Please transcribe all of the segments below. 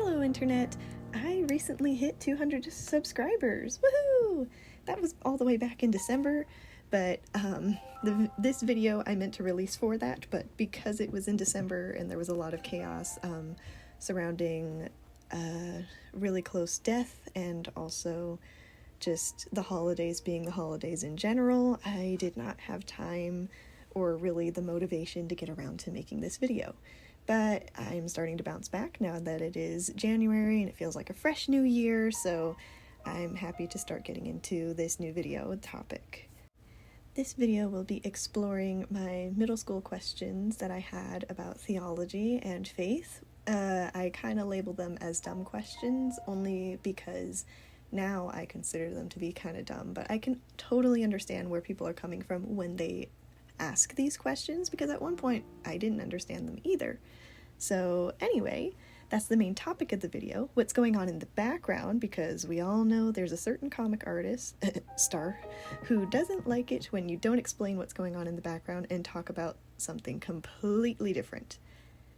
Hello, Internet! I recently hit 200 subscribers! Woohoo! That was all the way back in December, but this video I meant to release for that, but because it was in December and there was a lot of chaos surrounding really close death and also just the holidays being the holidays in general, I did not have time or really the motivation to get around to making this video. But I'm starting to bounce back now that it is January and it feels like a fresh new year, so I'm happy to start getting into this new video topic. This video will be exploring my middle school questions that I had about theology and faith. I kind of label them as dumb questions only because now I consider them to be kind of dumb, but I can totally understand where people are coming from when they ask these questions, because at one point I didn't understand them either. So anyway, that's the main topic of the video, what's going on in the background, because we all know there's a certain comic artist, star, who doesn't like it when you don't explain what's going on in the background and talk about something completely different.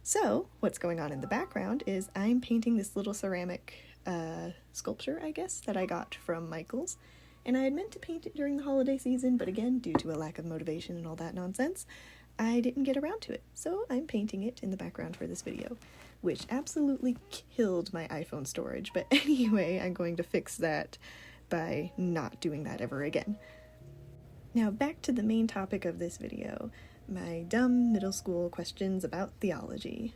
So what's going on in the background is I'm painting this little ceramic sculpture, I guess, that I got from Michael's. And I had meant to paint it during the holiday season, but again, due to a lack of motivation and all that nonsense, I didn't get around to it. So I'm painting it in the background for this video, which absolutely killed my iPhone storage. But anyway, I'm going to fix that by not doing that ever again. Now back to the main topic of this video, my dumb middle school questions about theology.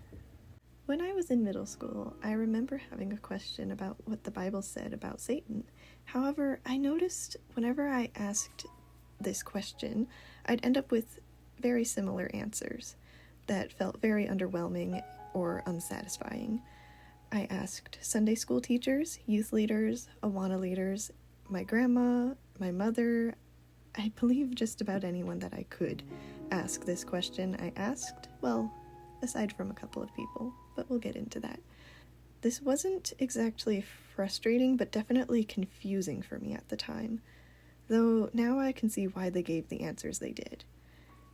When I was in middle school, I remember having a question about what the Bible said about Satan. However, I noticed whenever I asked this question, I'd end up with very similar answers that felt very underwhelming or unsatisfying. I asked Sunday school teachers, youth leaders, Awana leaders, my grandma, my mother, I believe just about anyone that I could ask this question. I asked, well, aside from a couple of people, but we'll get into that. This wasn't exactly frustrating, but definitely confusing for me at the time, though now I can see why they gave the answers they did.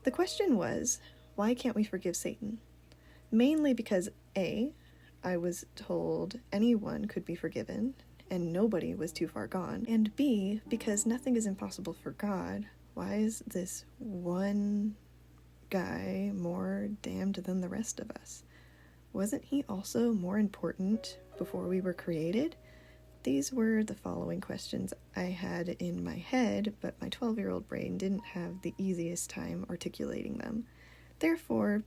The question was, why can't we forgive Satan? Mainly because A, I was told anyone could be forgiven, and nobody was too far gone, and B, because nothing is impossible for God, why is this one guy more damned than the rest of us? Wasn't he also more important before we were created? These were the following questions I had in my head, but my 12-year-old brain didn't have the easiest time articulating them. Therefore,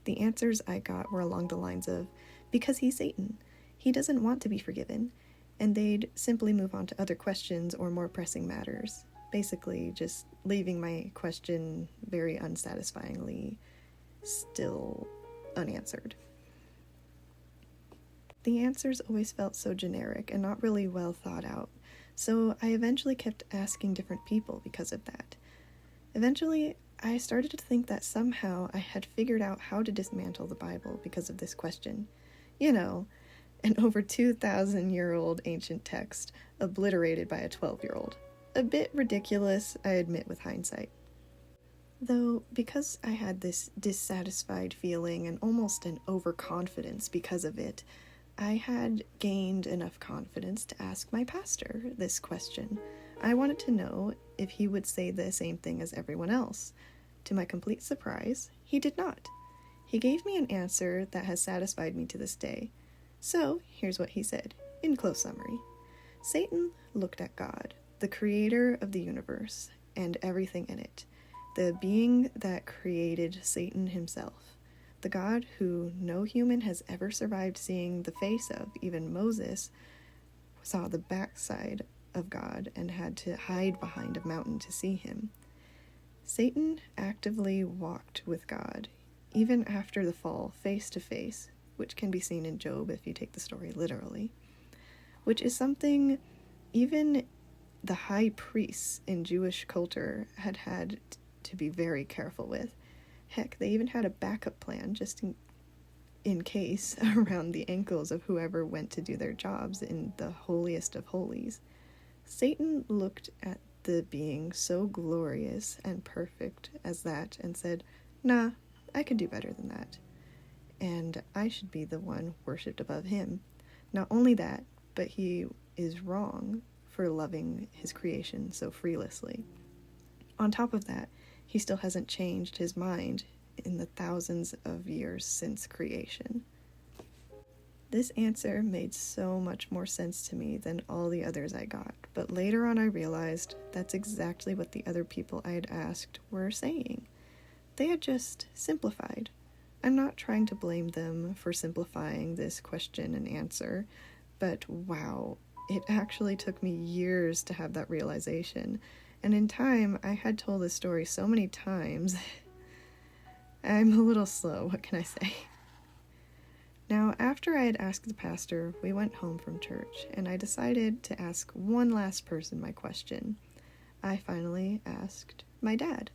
the answers I got were along the lines of, because he's Satan, he doesn't want to be forgiven, and they'd simply move on to other questions or more pressing matters, basically just leaving my question very unsatisfyingly still unanswered. The answers always felt so generic and not really well thought out, so I eventually kept asking different people because of that. Eventually, I started to think that somehow I had figured out how to dismantle the Bible because of this question. You know, an over 2,000-year-old ancient text obliterated by a 12-year-old. A bit ridiculous, I admit with hindsight. Though, because I had this dissatisfied feeling and almost an overconfidence because of it, I had gained enough confidence to ask my pastor this question. I wanted to know if he would say the same thing as everyone else. To my complete surprise, he did not. He gave me an answer that has satisfied me to this day. So, here's what he said, in close summary. Satan looked at God, the creator of the universe, and everything in it, the being that created Satan himself. The God who no human has ever survived seeing the face of, even Moses saw the backside of God and had to hide behind a mountain to see him. Satan actively walked with God, even after the fall, face to face, which can be seen in Job if you take the story literally, which is something even the high priests in Jewish culture had to be very careful with. Heck, they even had a backup plan just in case around the ankles of whoever went to do their jobs in the holiest of holies. Satan looked at the being so glorious and perfect as that and said, nah, I can do better than that. And I should be the one worshipped above him. Not only that, but he is wrong for loving his creation so freelessly. On top of that, he still hasn't changed his mind in the thousands of years since creation. This answer made so much more sense to me than all the others I got, but later on I realized that's exactly what the other people I had asked were saying. They had just simplified. I'm not trying to blame them for simplifying this question and answer, but wow, it actually took me years to have that realization. And in time, I had told this story so many times. I'm a little slow, what can I say? Now, after I had asked the pastor, we went home from church, and I decided to ask one last person my question. I finally asked my dad.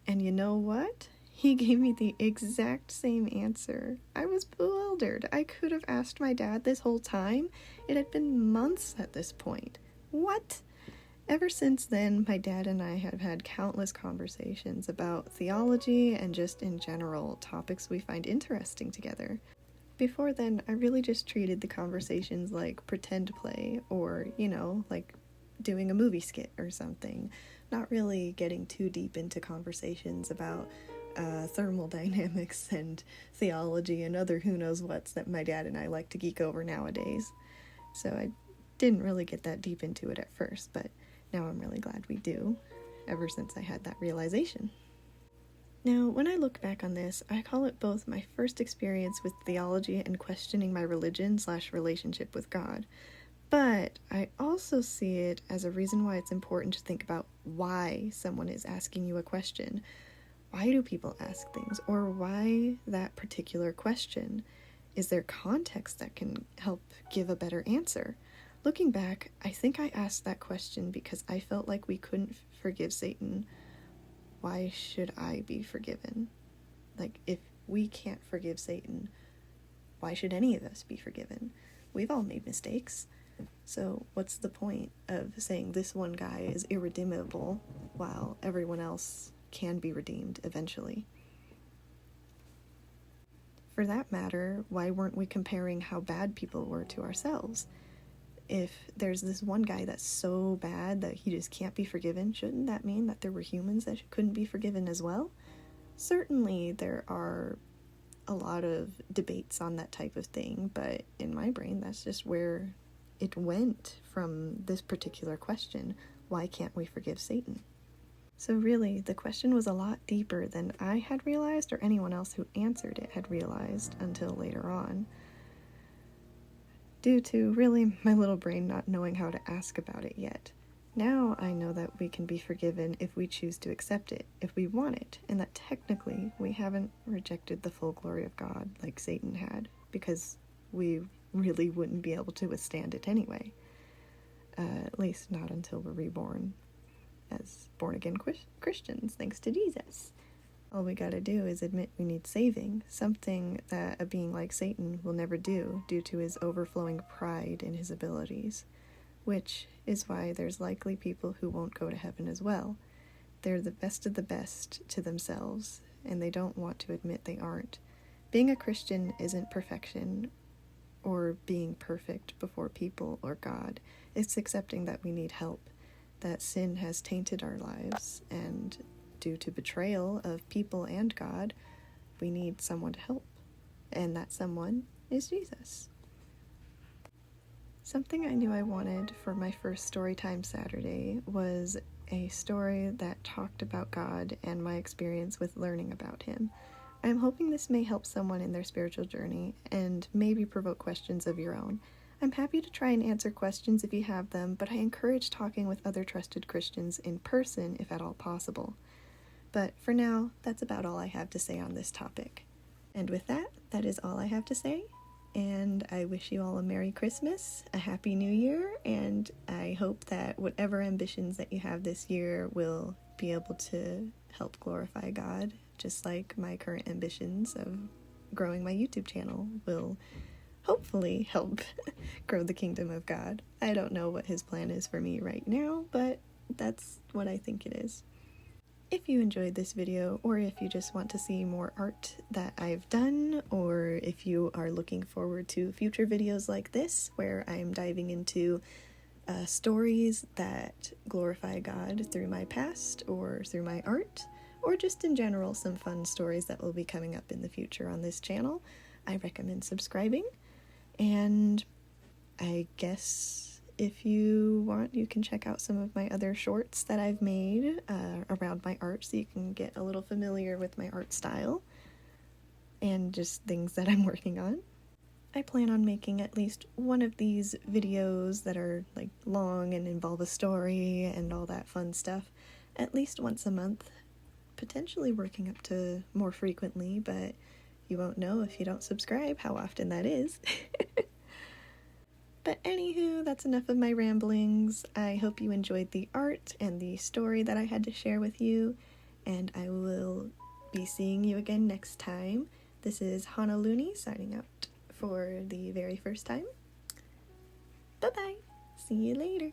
And you know what? He gave me the exact same answer. I was bewildered. I could have asked my dad this whole time. It had been months at this point. What? Ever since then, my dad and I have had countless conversations about theology and just in general topics we find interesting together. Before then, I really just treated the conversations like pretend play or, like doing a movie skit or something. Not really getting too deep into conversations about thermodynamics and theology and other who knows whats that my dad and I like to geek over nowadays. So I didn't really get that deep into it at first, but now I'm really glad we do, ever since I had that realization. Now, when I look back on this, I call it both my first experience with theology and questioning my religion/relationship with God. But I also see it as a reason why it's important to think about why someone is asking you a question. Why do people ask things? Or why that particular question? Is there context that can help give a better answer? Looking back, I think I asked that question because I felt like we couldn't forgive Satan. Why should I be forgiven? Like, if we can't forgive Satan, why should any of us be forgiven? We've all made mistakes. So what's the point of saying this one guy is irredeemable while everyone else can be redeemed eventually? For that matter, why weren't we comparing how bad people were to ourselves? If there's this one guy that's so bad that he just can't be forgiven, shouldn't that mean that there were humans that couldn't be forgiven as well? Certainly there are a lot of debates on that type of thing, but in my brain that's just where it went from this particular question. Why can't we forgive Satan? So really, the question was a lot deeper than I had realized or anyone else who answered it had realized until later on, due to really my little brain not knowing how to ask about it yet. Now I know that we can be forgiven if we choose to accept it, if we want it, and that technically we haven't rejected the full glory of God like Satan had, because we really wouldn't be able to withstand it anyway. At least not until we're reborn as born-again Christians, thanks to Jesus. All we gotta do is admit we need saving, something that a being like Satan will never do due to his overflowing pride in his abilities, which is why there's likely people who won't go to heaven as well. They're the best of the best to themselves, and they don't want to admit they aren't. Being a Christian isn't perfection or being perfect before people or God. It's accepting that we need help, that sin has tainted our lives, and due to betrayal of people and God, we need someone to help. And that someone is Jesus. Something I knew I wanted for my first Storytime Saturday was a story that talked about God and my experience with learning about him. I'm hoping this may help someone in their spiritual journey and maybe provoke questions of your own. I'm happy to try and answer questions if you have them, but I encourage talking with other trusted Christians in person if at all possible. But for now, that's about all I have to say on this topic. And with that, that is all I have to say. And I wish you all a Merry Christmas, a Happy New Year, and I hope that whatever ambitions that you have this year will be able to help glorify God, just like my current ambitions of growing my YouTube channel will hopefully help grow the kingdom of God. I don't know what his plan is for me right now, but that's what I think it is. If you enjoyed this video, or if you just want to see more art that I've done, or if you are looking forward to future videos like this, where I'm diving into stories that glorify God through my past or through my art, or just in general some fun stories that will be coming up in the future on this channel, I recommend subscribing. And I guess if you want, you can check out some of my other shorts that I've made around my art, so you can get a little familiar with my art style and just things that I'm working on. I plan on making at least one of these videos that are like long and involve a story and all that fun stuff at least once a month, potentially working up to more frequently, but you won't know if you don't subscribe how often that is. But anywho, that's enough of my ramblings. I hope you enjoyed the art and the story that I had to share with you, and I will be seeing you again next time. This is Honolulu signing out for the very first time. Bye-bye. See you later.